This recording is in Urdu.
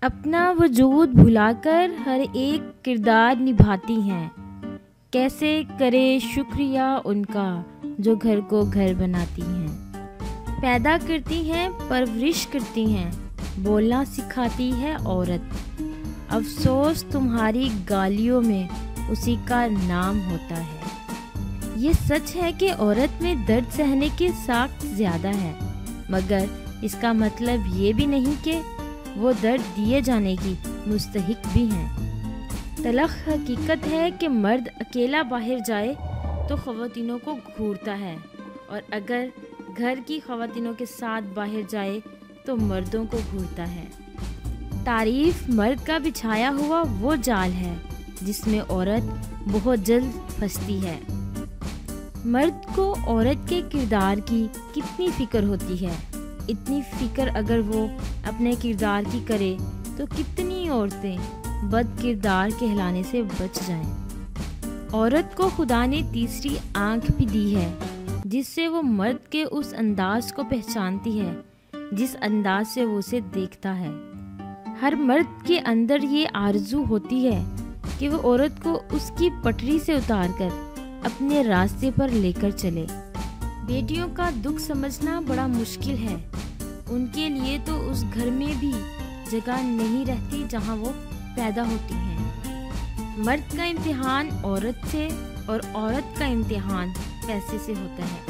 اپنا وجود بھلا کر ہر ایک کردار نبھاتی ہیں، کیسے کرے شکریہ ان کا جو گھر کو گھر بناتی ہیں۔ پیدا کرتی ہیں، پرورش کرتی ہیں، بولنا سکھاتی ہے عورت، افسوس تمہاری گالیوں میں اسی کا نام ہوتا ہے۔ یہ سچ ہے کہ عورت میں درد سہنے کی ساخت زیادہ ہے، مگر اس کا مطلب یہ بھی نہیں کہ وہ درد دیے جانے کی مستحق بھی ہیں۔ تلخ حقیقت ہے کہ مرد اکیلا باہر جائے تو خواتینوں کو گھورتا ہے، اور اگر گھر کی خواتینوں کے ساتھ باہر جائے تو مردوں کو گھورتا ہے۔ تعریف مرد کا بچھایا ہوا وہ جال ہے جس میں عورت بہت جلد پھنستی ہے۔ مرد کو عورت کے کردار کی کتنی فکر ہوتی ہے، اتنی فکر اگر وہ اپنے کردار کی کرے تو کتنی عورتیں بد کردار کہلانے سے بچ جائیں۔ عورت کو خدا نے تیسری آنکھ بھی دی ہے جس سے وہ مرد کے اس انداز کو پہچانتی ہے جس انداز سے وہ اسے دیکھتا ہے۔ ہر مرد کے اندر یہ آرزو ہوتی ہے کہ وہ عورت کو اس کی پٹری سے اتار کر اپنے راستے پر لے کر چلے۔ بیٹیوں کا دکھ سمجھنا بڑا مشکل ہے، ان کے لیے تو اس گھر میں بھی جگہ نہیں رہتی جہاں وہ پیدا ہوتی ہیں۔ مرد کا امتحان عورت سے اور عورت کا امتحان پیسے سے ہوتا ہے۔